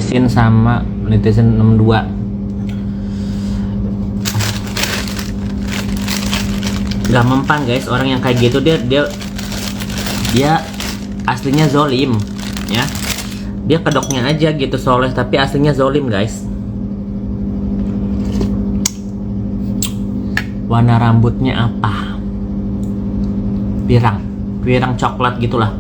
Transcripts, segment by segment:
Sin sama netizen 62. Gak mempan guys, orang yang kayak gitu dia aslinya zolim ya. Dia kedoknya aja gitu soleh, tapi aslinya zolim guys. Warna rambutnya apa? Pirang coklat gitulah.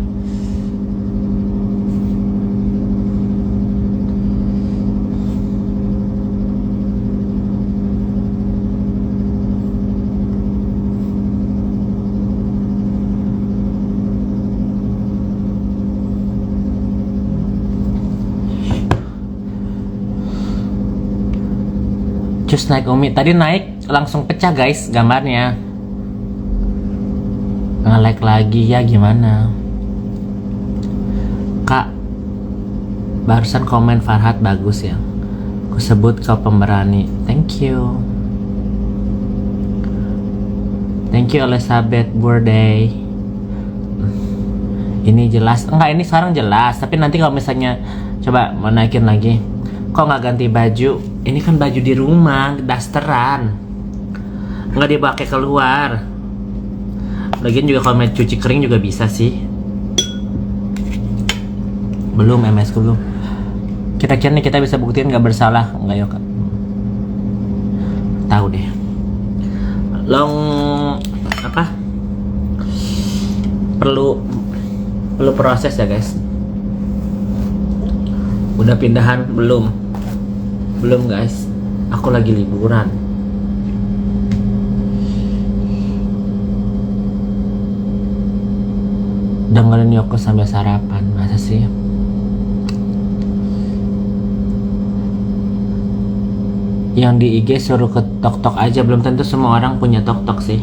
Cus naik Umi, tadi naik langsung pecah guys gambarnya. Nge-like lagi ya gimana? Kak, barusan komen Farhat bagus ya. Kusebut kau pemberani. Thank you. Thank you Elizabeth Birthday. Ini jelas, enggak ini sekarang jelas. Tapi nanti kalau misalnya coba mau naikin lagi. Kok nggak ganti baju? Ini kan baju di rumah, dasteran, nggak dipakai keluar. Lagian juga kalau mau cuci kering juga bisa sih. Belum MS ku belum. Kita kira nih kita bisa buktiin nggak bersalah, nggak ya kak? Tahu deh. Long apa? Perlu proses ya guys. Udah pindahan belum? Belum guys, aku lagi liburan. Dengerin Yoko sambil sarapan, masa sih? Yang di IG suruh ke tok-tok aja, belum tentu semua orang punya tok-tok sih.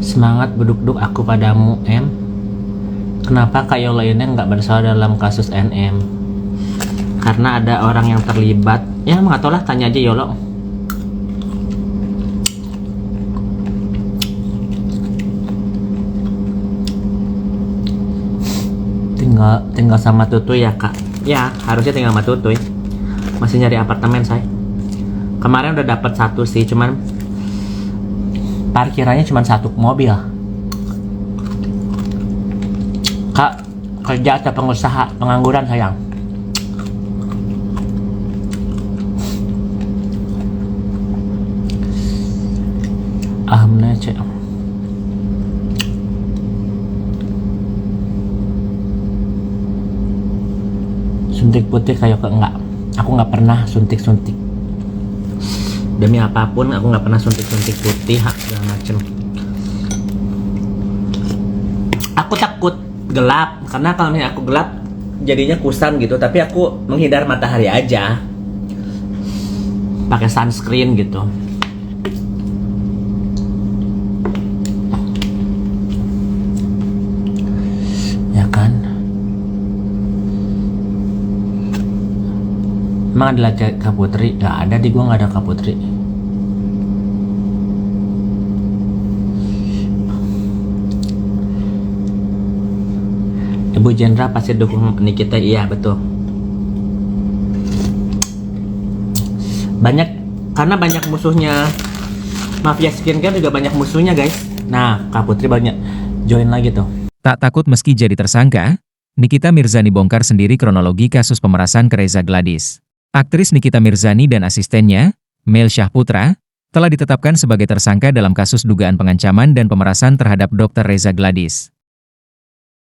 Semangat beduk-duk aku padamu M. Kenapa Kak Yola ini nggak bersalah dalam kasus NM? Karena ada orang yang terlibat. Ya nggak tahu lah, tanya aja Yolo. Tinggal sama Tutuy ya Kak. Ya harusnya tinggal sama Tutuy. Masih nyari apartemen saya. Kemarin udah dapat satu sih, cuman parkirannya cuma satu mobil. Kak, kerja atau pengusaha? Pengangguran sayang. Alhamdulillah cek. Suntik putih kayak enggak. Aku nggak pernah suntik-suntik. Demi apapun aku nggak pernah suntik-suntik putih segala macem. Aku takut gelap, karena kalau misalnya aku gelap jadinya kusam gitu. Tapi aku menghindar matahari aja, pakai sunscreen gitu. Ya kan? Emang ada Kak Putri? Gak ada, di gua gak ada Kak Putri. Ibu Jendra pasti dukung Nikita. Iya betul. Karena banyak musuhnya. Mafia skincare juga banyak musuhnya guys. Nah Kak Putri banyak join lagi tuh. Tak takut meski jadi tersangka, Nikita Mirzani bongkar sendiri kronologi kasus pemerasan ke Reza Gladys. Aktris Nikita Mirzani dan asistennya, Mel Syahputra, telah ditetapkan sebagai tersangka dalam kasus dugaan pengancaman dan pemerasan terhadap Dr. Reza Gladys.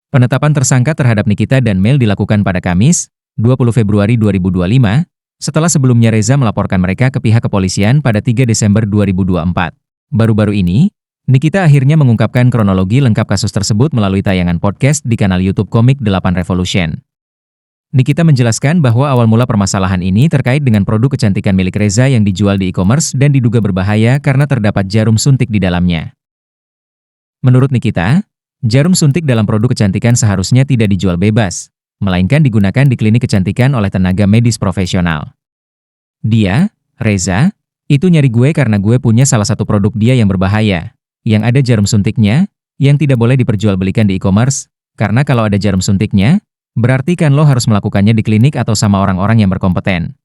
Penetapan tersangka terhadap Nikita dan Mel dilakukan pada Kamis, 20 Februari 2025, setelah sebelumnya Reza melaporkan mereka ke pihak kepolisian pada 3 Desember 2024. Baru-baru ini, Nikita akhirnya mengungkapkan kronologi lengkap kasus tersebut melalui tayangan podcast di kanal YouTube Komik 8 Revolution. Nikita menjelaskan bahwa awal mula permasalahan ini terkait dengan produk kecantikan milik Reza yang dijual di e-commerce dan diduga berbahaya karena terdapat jarum suntik di dalamnya. Menurut Nikita, jarum suntik dalam produk kecantikan seharusnya tidak dijual bebas, melainkan digunakan di klinik kecantikan oleh tenaga medis profesional. Dia, Reza, itu nyari gue karena gue punya salah satu produk dia yang berbahaya, yang ada jarum suntiknya, yang tidak boleh diperjualbelikan di e-commerce, karena kalau ada jarum suntiknya, berarti kan lo harus melakukannya di klinik atau sama orang-orang yang berkompeten.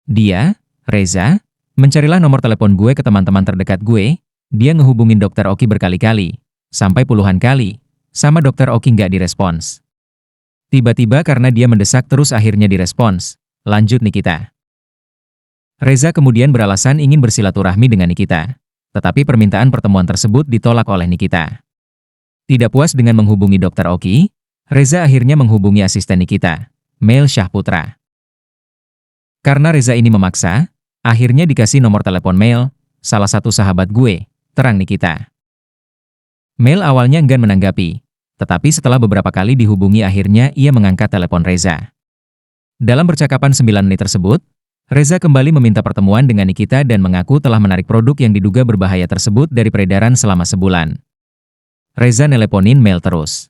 Dia, Reza, mencarilah nomor telepon gue ke teman-teman terdekat gue, dia ngehubungin dokter Oki berkali-kali, sampai puluhan kali, sama dokter Oki nggak direspons. Tiba-tiba karena dia mendesak terus akhirnya direspons. Lanjut Nikita. Reza kemudian beralasan ingin bersilaturahmi dengan Nikita. Tetapi permintaan pertemuan tersebut ditolak oleh Nikita. Tidak puas dengan menghubungi Dr. Oki, Reza akhirnya menghubungi asisten Nikita, Mel Syahputra. Karena Reza ini memaksa, akhirnya dikasih nomor telepon Mel, salah satu sahabat gue, terang Nikita. Mel awalnya enggan menanggapi, tetapi setelah beberapa kali dihubungi akhirnya ia mengangkat telepon Reza. Dalam percakapan 9 menit tersebut, Reza kembali meminta pertemuan dengan Nikita dan mengaku telah menarik produk yang diduga berbahaya tersebut dari peredaran selama sebulan. Reza neleponin Mel terus.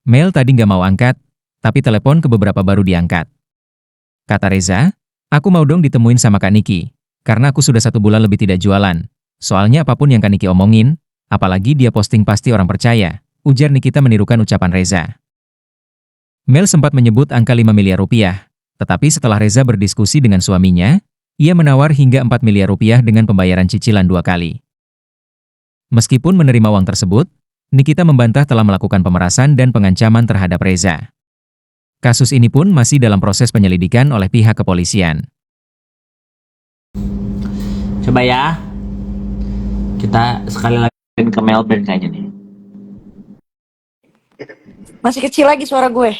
Mel tadi nggak mau angkat, tapi telepon ke beberapa baru diangkat. Kata Reza, aku mau dong ditemuin sama Kak Niki, karena aku sudah 1 bulan lebih tidak jualan. Soalnya apapun yang Kak Niki omongin, apalagi dia posting pasti orang percaya, ujar Nikita menirukan ucapan Reza. Mel sempat menyebut angka 5 miliar rupiah. Tetapi setelah Reza berdiskusi dengan suaminya, ia menawar hingga 4 miliar rupiah dengan pembayaran cicilan 2 kali. Meskipun menerima uang tersebut, Nikita membantah telah melakukan pemerasan dan pengancaman terhadap Reza. Kasus ini pun masih dalam proses penyelidikan oleh pihak kepolisian. Coba ya, kita sekali lagi ke Melbourne kayaknya nih. Masih kecil lagi suara gue.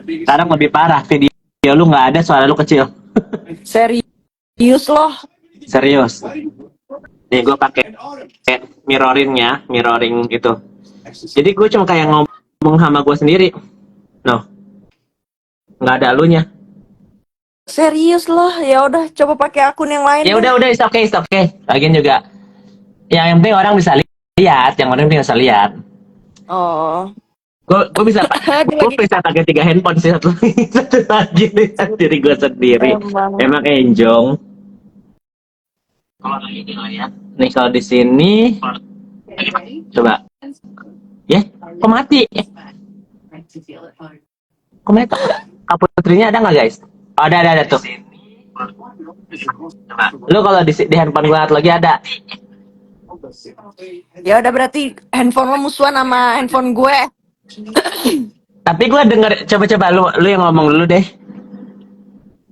Sekarang lebih parah, video lu nggak ada, suara lu kecil. Serius loh. Serius. Nih gue pakai mirroring gitu. Jadi gue cuma kayak ngomong sama gue sendiri. No, nggak ada elunya. Serius loh. Ya udah coba pakai akun yang lain. Ya udah, it's okay. Lagian juga, yang penting orang bisa lihat, bisa lihat. Oh. Gue bisa pakai 3 handphone sih, satu lagi lihat diri gue sendiri. Emang enjong. Kalau lagi lihat nih, kalau di sini coba ya, kok mati putrinya ada nggak guys? Oh, ada tuh. Coba lu kalau di handphone gue lagi ada. Ya udah berarti handphone lo musuhan sama handphone gue. Tapi gue denger, coba lu yang ngomong dulu deh.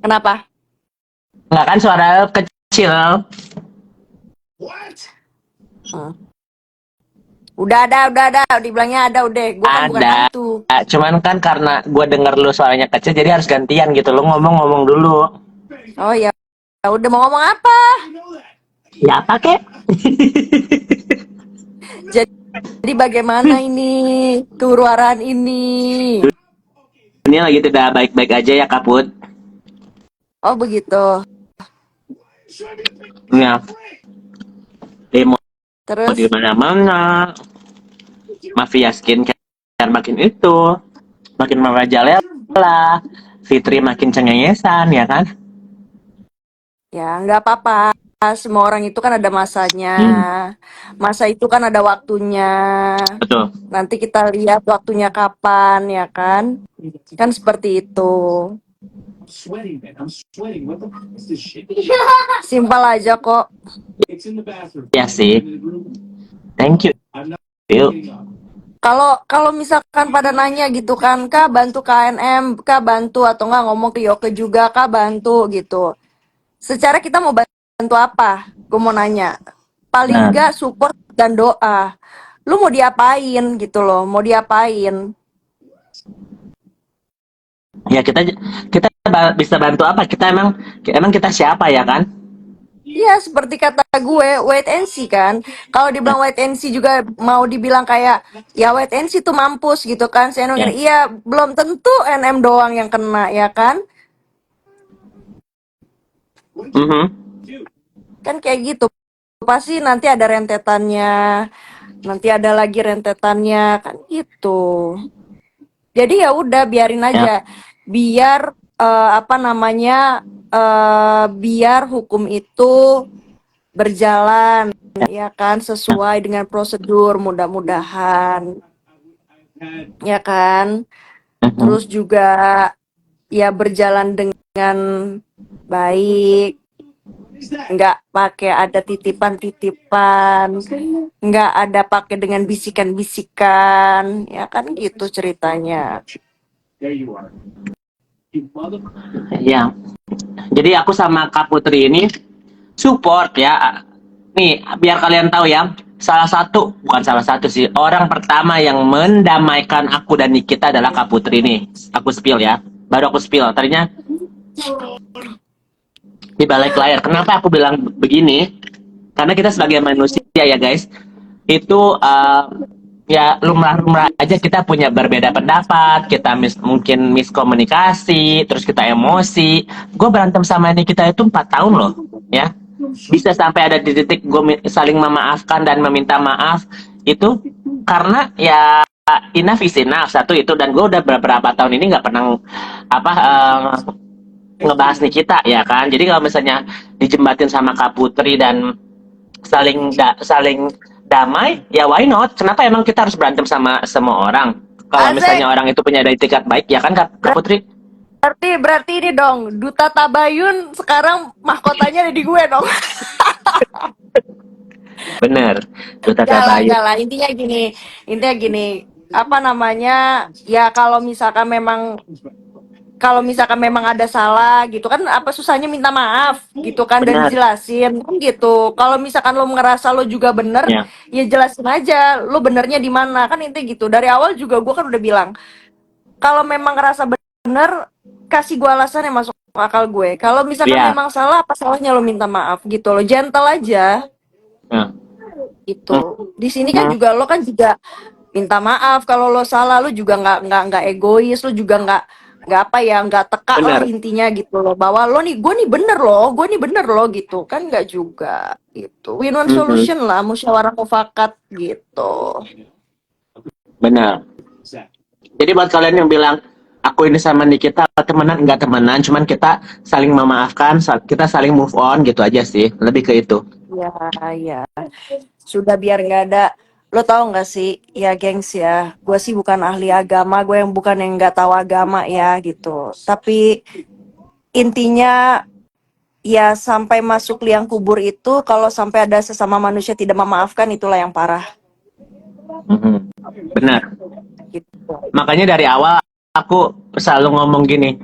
Kenapa? Nggak kan suara lu kecil. Udah ada, dibilangnya ada udah. Gue kan bukan hantu. Cuman kan karena gue denger lu suaranya kecil, jadi harus gantian gitu. Lu ngomong dulu. Oh ya, udah mau ngomong apa? Ya apa kek? Jadi bagaimana ini turuaran ini? Ini lagi tidak baik-baik aja ya Kaput. Oh begitu. Ya. Demo Terus di mana-mana. Mafia skincare makin merajalela. Fitri makin cengengesan, ya kan? ya nggak apa-apa. Semua orang itu kan ada masanya. Masa itu kan ada waktunya. Betul. Nanti kita lihat waktunya kapan, ya kan? Kan seperti itu. Simpel aja kok. Ya sih. Thank you. Kalau misalkan pada nanya gitu kan, Kak bantu KNM, Kak bantu atau nggak ngomong ke Yoke juga, Kak bantu gitu. Secara kita mau bantu apa? Gue mau nanya. Paling nggak support dan doa. Lu mau diapain gitu loh? Mau diapain? Ya kita bisa bantu apa? Emang kita siapa ya kan? Iya seperti kata gue, wait and see kan. Kalau dibilang wait and see juga mau dibilang kayak ya wait and see tuh mampus gitu kan. Saya iya belum tentu NM doang yang kena ya kan. Kan kayak gitu. Pasti nanti ada rentetannya. Nanti ada lagi rentetannya kan gitu. Jadi ya udah biarin Ya, aja. Biar apa namanya biar hukum itu berjalan ya kan sesuai dengan prosedur mudah-mudahan ya kan. Terus mhm. juga ya berjalan dengan baik, nggak pakai ada titipan-titipan, nggak ada pakai dengan bisikan-bisikan, ya kan gitu ceritanya. Ya. Jadi aku sama Kak Putri ini support ya. Nih, biar kalian tahu ya, salah satu, bukan salah satu sih, orang pertama yang mendamaikan aku dan Nikita adalah Kak Putri nih. Aku spill ya. Baru aku spill. Tadinya di balik layar. Kenapa aku bilang begini? Karena kita sebagai manusia ya guys, itu ya lumrah-lumrah aja kita punya berbeda pendapat, kita mungkin miskomunikasi, terus kita emosi. Gue berantem sama Nikita itu 4 tahun loh, ya. Bisa sampai ada di titik gue saling memaafkan dan meminta maaf itu karena ya enough is enough satu itu, dan gue udah beberapa tahun ini nggak pernah apa ngebahas Nikita ya kan. Jadi kalau misalnya dijembatin sama Kak Putri dan saling damai, ya why not? Kenapa emang kita harus berantem sama semua orang? Kalau Asik. misalnya orang itu punya etikat baik, ya kan Kak Putri? Berarti ini dong, Duta Tabayun sekarang mahkotanya ada di gue dong. Bener, Duta Tabayun. Enggak lah. Intinya gini, apa namanya? Ya kalau misalkan memang ada salah gitu kan, apa susahnya minta maaf gitu kan dan Benar, dijelasin kan gitu. Kalau misalkan lo ngerasa lo juga bener, ya, ya jelasin aja lo benernya di mana kan intinya gitu. Dari awal juga gue kan udah bilang, kalau memang ngerasa bener, kasih gue alasan yang masuk akal gue. Kalau misalkan ya, memang salah, apa salahnya lo minta maaf gitu lo, gentle aja ya. gitu. Di sini kan Hmm, juga minta maaf kalau lo salah, lo juga nggak egois, lo juga nggak apa ya, nggak teka lah bener. intinya gitu loh, bahwa lo nih gue nih bener loh gitu kan, nggak juga gitu. Win-win Mhm, solution lah, musyawarah mufakat gitu. benar. Jadi buat kalian yang bilang aku ini sama Nikita temenan, enggak temenan, cuman kita saling memaafkan, kita saling move on gitu aja sih, lebih ke itu. Ya, ya. Sudah biar nggak ada. Lo tau nggak sih, ya gengs ya, gue sih bukan ahli agama, gue yang bukan yang nggak tahu agama ya gitu. Tapi intinya ya sampai masuk liang kubur itu, kalau sampai ada sesama manusia tidak memaafkan, itulah yang parah. Mhm, benar. Gitu. Makanya dari awal aku selalu ngomong gini,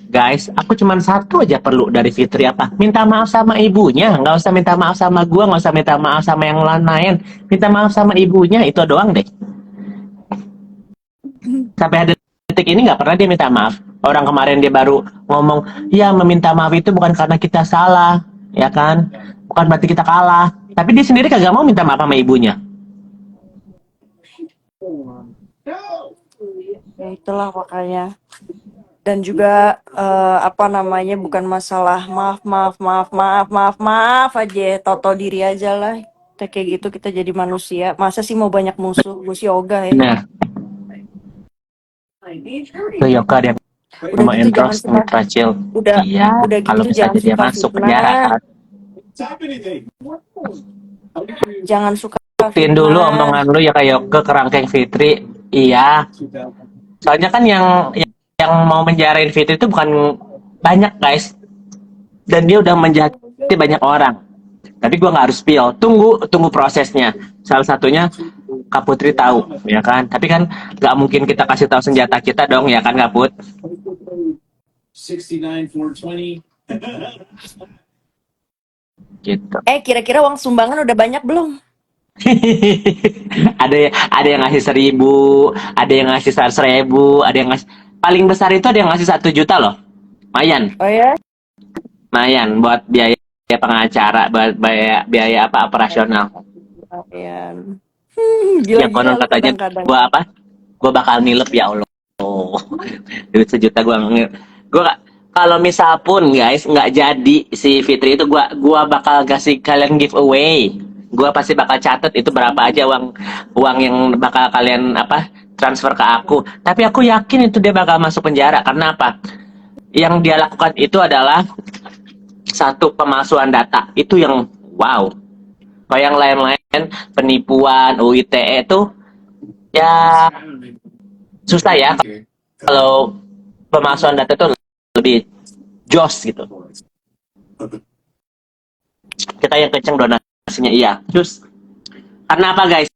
guys, aku cuma satu aja perlu dari Fitri, apa? Minta maaf sama ibunya, nggak usah minta maaf sama gua, nggak usah minta maaf sama yang lain. Minta maaf sama ibunya, itu doang deh. Sampai ada detik ini nggak pernah dia minta maaf. Orang kemarin dia baru ngomong, ya meminta maaf itu bukan karena kita salah, ya kan? Bukan berarti kita kalah. Tapi dia sendiri kagak mau minta maaf sama ibunya. Ya itulah makanya. Dan juga apa namanya, bukan masalah maaf aja, toto diri aja lah. Kita kayak gitu, kita jadi manusia. Masa sih mau banyak musuh? Gue sih ogah ya. Nah, itu Yoka dia Udah mau gitu jangan endorse suka Mitra Chill. udah Iya, udah kalau gitu jangan misalnya dia suka masuk penjara fitnah. kan. Jangan suka Buktiin dulu fitnah. omongan lu ya kayak ke kerangkeng Fitri. Iya. Soalnya kan yang mau menjarain Fitri itu bukan banyak guys. Dan dia udah menjahati banyak orang. Tapi gue nggak harus spill. Tunggu prosesnya. Salah satunya Kak Putri tahu, ya kan? Tapi kan nggak mungkin kita kasih tahu senjata kita dong, ya kan Kak Put? Gitu. Kira-kira uang sumbangan udah banyak belum? ada yang ngasih 1.000, ada yang ngasih 100.000, ada yang ngasih paling besar itu ada yang ngasih 1 juta loh. Mayan, Oh ya? mayan buat biaya pengacara, buat biaya apa operasional. Ya. Yang Gila-gila konon lu katanya kadang-kadang. gua apa? Gua bakal nilep ya Allah. Oh, duit 1 juta gua kalau misal pun guys nggak jadi si Fitri itu, gua bakal kasih kalian giveaway. Gua pasti bakal catat itu berapa aja uang uang yang bakal kalian apa transfer ke aku. Tapi aku yakin itu dia bakal masuk penjara. Karena apa? Yang dia lakukan itu adalah satu, pemalsuan data. Itu yang wow. Kalau yang lain-lain, penipuan, UITE itu ya susah ya. Kalau pemalsuan data itu lebih jos gitu. Kita yang kenceng donasinya iya. Terus karena apa guys?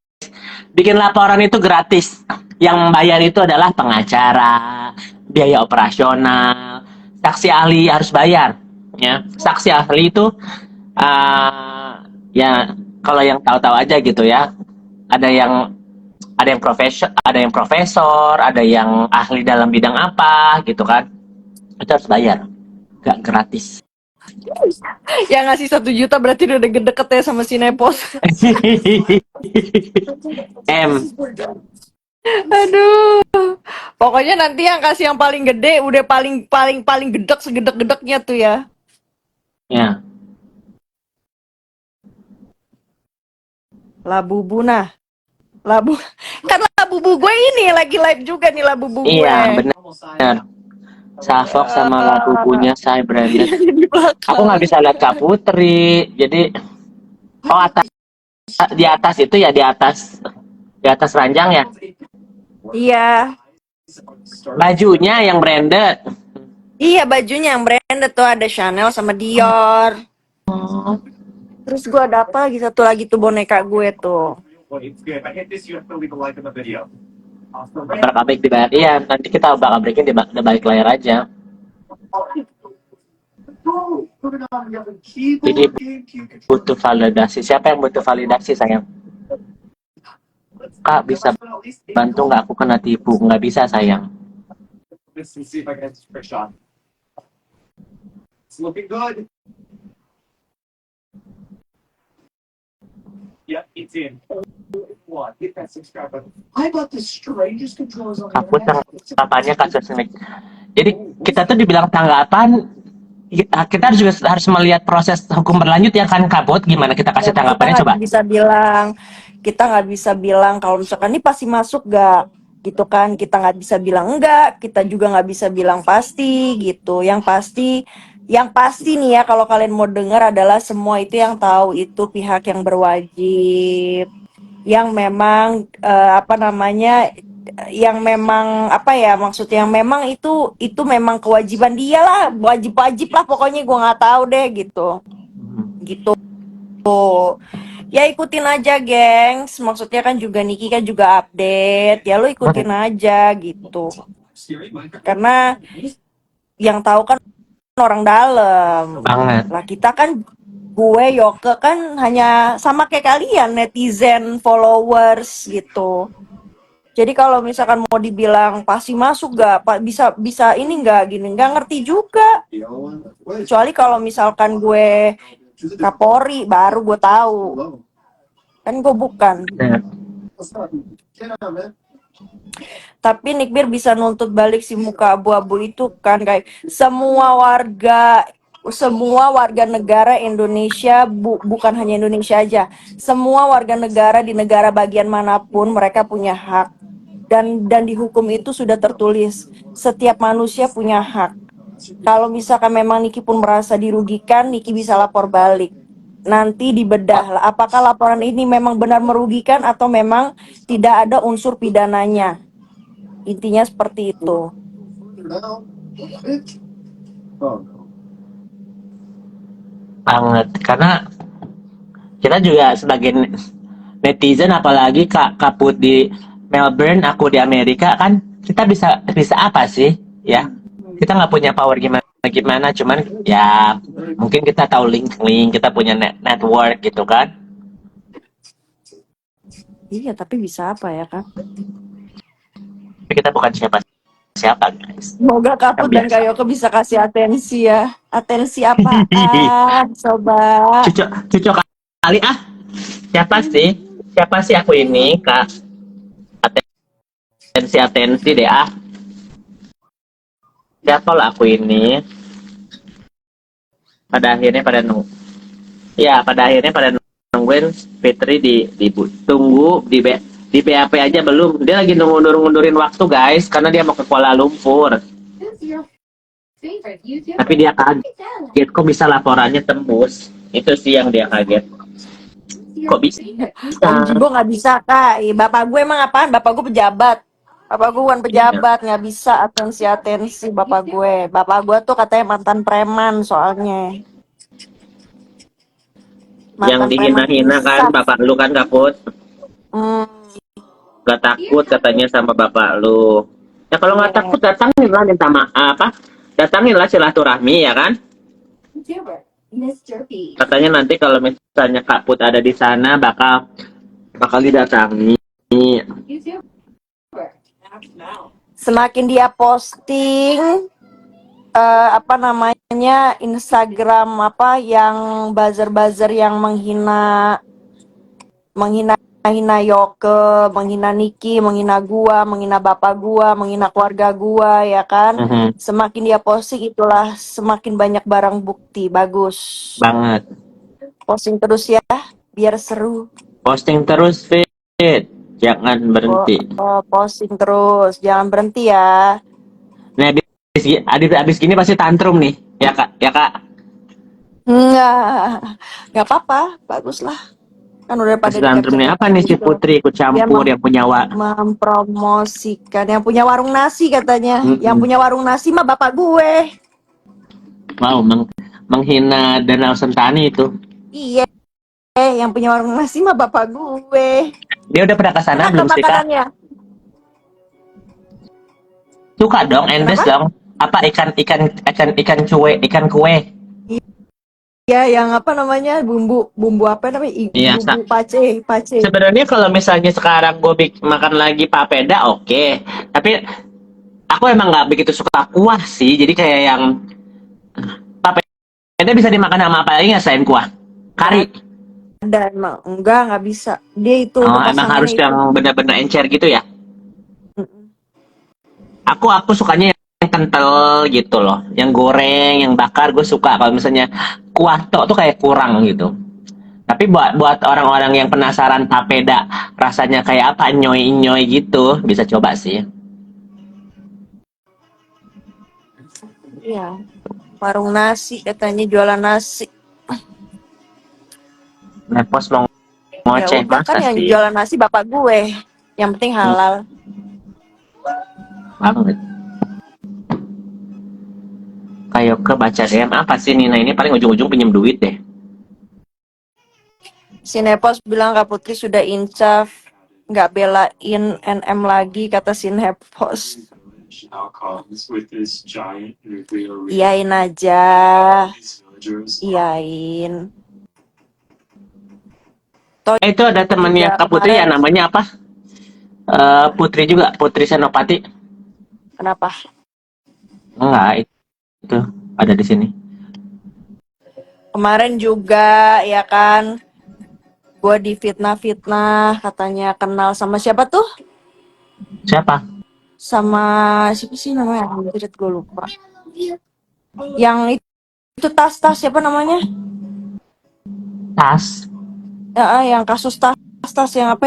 Bikin laporan itu gratis. Yang bayar itu adalah pengacara, biaya operasional, saksi ahli harus bayar. Ya, saksi ahli itu ya kalau yang tahu-tahu aja gitu ya. Ada yang profesor, ada yang ahli dalam bidang apa gitu kan. Itu harus bayar, nggak gratis. Yang ngasih 1 juta berarti udah deket ya sama si Nepos. Aduh. Pokoknya nanti yang kasih yang paling gede udah paling paling paling gedek segedek-gedeknya tuh ya. Ya. Labubu nah. Labu kan Labubu gue ini lagi live juga nih Labubu gue. Iya, benar. Savok sama Labubunya saya branded. Di belakang. Aku nggak bisa lihat Kak Putri, jadi di atas itu ya di atas ranjang ya. Iya. Bajunya yang branded. Iya bajunya yang branded tuh ada Chanel sama Dior. Terus gue ada apa lagi satu lagi tuh boneka gue tuh. Bakal break dibayar. Iya, nanti kita bakal breakin di balik layar aja. Jadi butuh validasi. Siapa yang butuh validasi sayang? Kak bisa bantu nggak aku kena tipu? Nggak bisa sayang. Hapus tanggapannya kasus ini. Jadi kita tuh dibilang tanggapan, kita harus melihat proses hukum berlanjut ya kan Kabut. Gimana kita kasih tanggapannya coba? Kita nggak bisa bilang kalau misalkan ini pasti masuk gak gitu kan, kita nggak bisa bilang enggak, kita juga nggak bisa bilang pasti gitu. Yang pasti nih ya kalau kalian mau dengar adalah semua itu yang tahu itu pihak yang berwajib, yang memang yang memang apa ya maksudnya, yang memang itu memang kewajiban dia lah, wajib lah pokoknya, gue nggak tahu deh gitu ya, ikutin aja gengs, maksudnya kan juga Niki kan juga update ya, lo ikutin aja gitu karena yang tahu kan orang dalam Banget. lah. Kita kan, gue Yoke kan hanya sama kayak kalian, netizen, followers gitu. Jadi kalau misalkan mau dibilang pasti masuk gak, bisa ini gak, gini, gak ngerti juga. Kecuali kalau misalkan gue Kapolri baru gue tahu. Kan gue bukan. Tapi Nikbir bisa nuntut balik si muka abu-abu itu kan, kayak semua warga negara Indonesia, bukan hanya Indonesia aja, semua warga negara di negara bagian manapun mereka punya hak, dan di hukum itu sudah tertulis setiap manusia punya hak. Kalau misalkan memang Niki pun merasa dirugikan, Niki bisa lapor balik. Nanti dibedah lah apakah laporan ini memang benar merugikan atau memang tidak ada unsur pidananya. Intinya seperti itu. Banget, karena kita juga sebagai netizen, apalagi Kak Kaput di Melbourne, aku di Amerika, kan kita bisa apa sih ya, kita nggak punya power gimana, cuman ya mungkin kita tahu link, kita punya network gitu kan. Iya, tapi bisa apa ya kan, Tapi kita bukan siapa guys. semoga Kaput dan Kayoko bisa kasih atensi ya. Atensi apaan coba? Cucok kali siapa sih aku ini Kak, atensi deh siapa lah aku ini. Pada akhirnya pada nungguin Fitri tunggu di Di PHP aja belum. Dia lagi ngundurin waktu guys, karena dia mau ke Kuala Lumpur. Tapi dia kaget kok bisa laporannya tembus. Itu sih yang dia kaget. Kok bisa? Om Jibo nggak bisa kak. Bapak gue emang apaan? Bapak gue pejabat. Bapak gue bukan pejabat, nggak bisa atensi bapak gue. Bapak gue tuh katanya mantan preman soalnya. Yang Mantan preman dihina-hina kan pusat. bapak lu kan Kaput. Hmm, Gak takut katanya sama bapak lu. Ya kalau nggak iya. takut datangin lah minta maaf apa? Datangin lah silaturahmi ya kan? Katanya nanti kalau misalnya Kak Put ada di sana bakal didatangi. Semakin dia posting apa namanya Instagram apa yang buzzer-buzzer yang menghina Yoke, menghina Niki, menghina gua, menghina bapak gua, menghina keluarga gua ya kan. Mhm, Semakin dia posting itulah semakin banyak barang bukti. Bagus. banget. Posting terus ya biar seru. Posting terus Fit. Jangan berhenti. Posting terus, jangan berhenti ya. Nah, abis gini pasti tantrum nih. Ya Kak, ya Kak. Nggak apa-apa, bagus lah. Kan udah pada Pasti tantrum nih apa nih si gitu. Putri ikut campur yang punya Mempromosikan yang punya warung nasi katanya. Yang punya warung nasi mah bapak gue. wow, menghina Danau Sentani itu. Iya, yang punya warung nasi mah bapak gue. Dia udah pernah ke sana Enak belum sih Kak? makanannya. Suka dong, endes Kenapa? dong. Apa ikan kue. Ya, yang apa namanya bumbu apa namanya Iya, bumbu pace. sebenarnya kalau misalnya sekarang gue makan lagi papeda oke. Tapi aku emang nggak begitu suka kuah sih. Jadi kayak yang papeda bisa dimakan sama apa lagi nggak selain kuah? Kari. Ada emang nggak bisa. Dia itu Oh, untuk emang pasangannya harus itu. yang benar-benar encer gitu ya? Mm-mm. Aku sukanya yang kental gitu loh. Yang goreng, yang bakar gue suka. Kalau misalnya kuah tok tuh kayak kurang gitu. Tapi buat orang-orang yang penasaran papeda rasanya kayak apa nyoy-nyoy gitu, bisa coba sih. Iya. Warung nasi katanya jualan nasi. Nepos mau Ya ngoceh udah kan masa yang sih? jualan nasi bapak gue. Yang penting halal. Banget. Kayak ke baca DM apa sih Nina ini paling ujung-ujung pinjem duit deh. Si Nepos bilang Kak Putri sudah insaf, nggak belain NM lagi kata si Nepos. Iyain aja, iyain. Itu ada temannya Juga Kak Putri ya kemarin namanya apa? Putri juga, Putri Senopati. kenapa? Enggak, itu ada di sini. Kemarin juga ya kan, gue difitnah-fitnah katanya kenal sama siapa tuh? Siapa? Sama siapa sih namanya? Anjir, gue lupa. Yang itu tas siapa namanya? Tas. Ya, yang kasus tas yang apa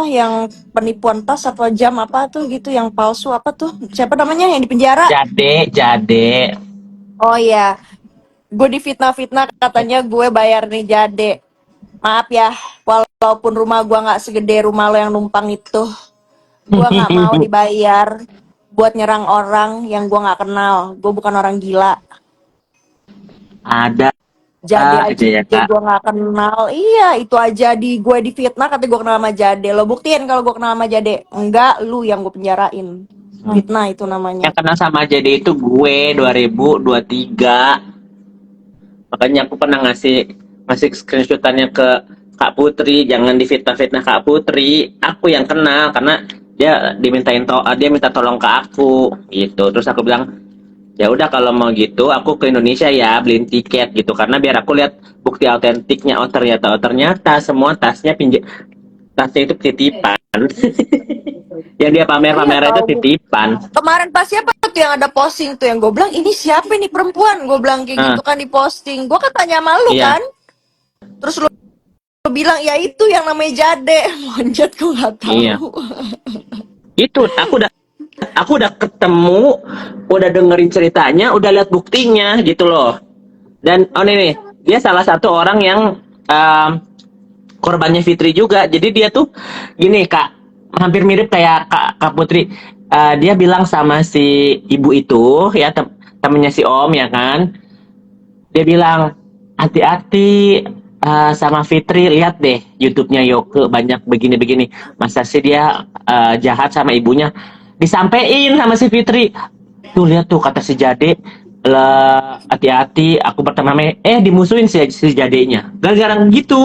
yang penipuan tas atau jam apa tuh gitu yang palsu apa tuh siapa namanya yang di penjara. Jade. Oh iya, gue difitnah katanya gue bayar nih Jade. Maaf ya, walaupun rumah gue nggak segede rumah lo yang numpang itu, gue nggak mau dibayar buat nyerang orang yang gue nggak kenal. Gue bukan orang gila. Ada Jade aja aja ya Kak. gue nggak kenal. Iya, itu aja gue difitnah katanya gue kenal sama Jade. Lo buktiin kalau gue kenal sama Jade. Enggak, lu yang gue penjarain. Fitnah itu namanya. Yang kenal sama Jade itu gue 2023. Makanya aku pernah ngasih screenshotannya ke Kak Putri, jangan difitnah-fitnah Kak Putri. Aku yang kenal karena dia dia minta tolong ke aku gitu. Terus aku bilang, ya udah kalau mau gitu aku ke Indonesia ya beliin tiket gitu karena biar aku lihat bukti autentiknya. Oh ternyata semua tasnya itu titipan. Yang dia Iya pamer itu tahu. titipan. Kemarin pas siapa tuh yang ada posting tuh yang gue bilang ini siapa nih perempuan? Gue bilang kayak gitu kan di posting. Gue kan tanya sama lu Iya. kan. Terus lu bilang ya itu yang namanya jade. Lonjat gue nggak Iya. tahu. Itu aku udah ketemu, udah dengerin ceritanya, udah lihat buktinya gitu loh. Dan oh nih, dia salah satu orang yang em, korbannya Fitri juga. Jadi dia tuh gini Kak, hampir mirip kayak Kak Putri. Dia bilang sama si ibu itu ya, temennya si Om ya kan. Dia bilang hati-hati sama Fitri, lihat deh YouTube-nya Yoke banyak begini-begini. Masa sih dia jahat sama ibunya? Disampein sama si Fitri. Tuh lihat tuh kata si Jade, lah hati-hati aku berteman sama dimusuhin si Jadenya. Gara-gara gitu.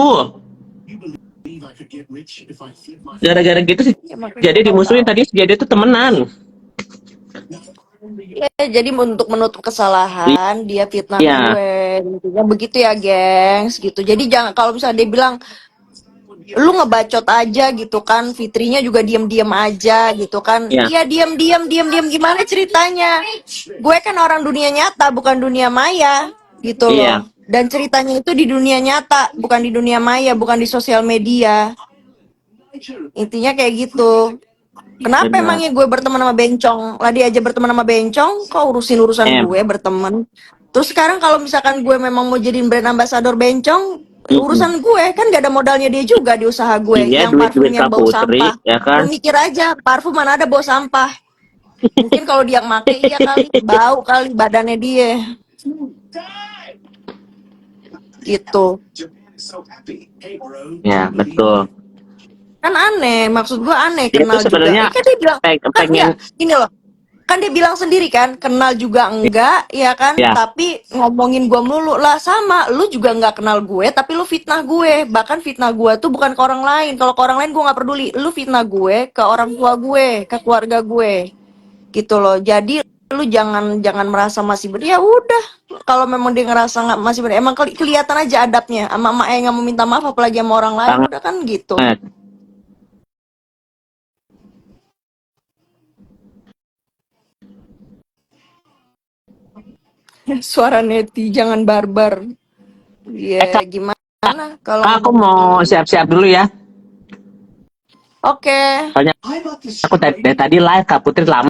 Gara-gara gitu sih Ya makanya Jade gue nggak dimusuhin, tahu. tadi si Jade tuh temenan. Ya, jadi untuk menutup kesalahan dia fitnah Iya, gue. Intinya begitu ya, gengs, gitu. Jadi jangan kalau misalnya dia bilang lu ngebacot aja gitu kan, Fitrinya juga diem-diem aja gitu kan. iya, Iya diem-diem gimana ceritanya? Gue kan orang dunia nyata bukan dunia maya gitu iya, loh. Dan ceritanya itu di dunia nyata, bukan di dunia maya, bukan di sosial media. Intinya kayak gitu. Kenapa benar. emangnya gue berteman sama bencong? Lah dia aja berteman sama bencong, kok urusin urusan gue berteman. Terus sekarang kalau misalkan gue memang mau jadiin brand ambassador bencong, Mm-mm. urusan gue kan gak ada modalnya dia juga di usaha gue. Iya, Yang duit-duit parfumnya Kak bau Putri, sampah. ya kan? Lu mikir aja, parfum mana ada bau sampah? Mungkin kalau dia make iya kali, bau kali badannya dia. Gitu. Ya, betul. Kan aneh, maksud gue aneh, Dia tuh kenal juga. sebenarnya Kan dia bilang, kan pengen, enggak, gini loh. Kan dia bilang sendiri kan, kenal juga enggak, ya kan? ya, Tapi ngomongin gue melulu lah sama, lu juga nggak kenal gue, tapi lu fitnah gue. Bahkan fitnah gue tuh bukan ke orang lain. Kalau ke orang lain gue nggak peduli. Lu fitnah gue ke orang tua gue, ke keluarga gue, gitu loh. Jadi lu jangan merasa masih bener. Ya udah, kalau memang dia ngerasa nggak masih bener, emang kelihatan aja adabnya. Sama emak yang nggak mau minta maaf, apalagi sama orang lain, banget. udah kan gitu. Suara neti, jangan barbar. Kak, Ya gimana kalau aku ngomong mau begini? siap-siap dulu ya. Oke. Soalnya aku dari tadi live Kak Putri lama.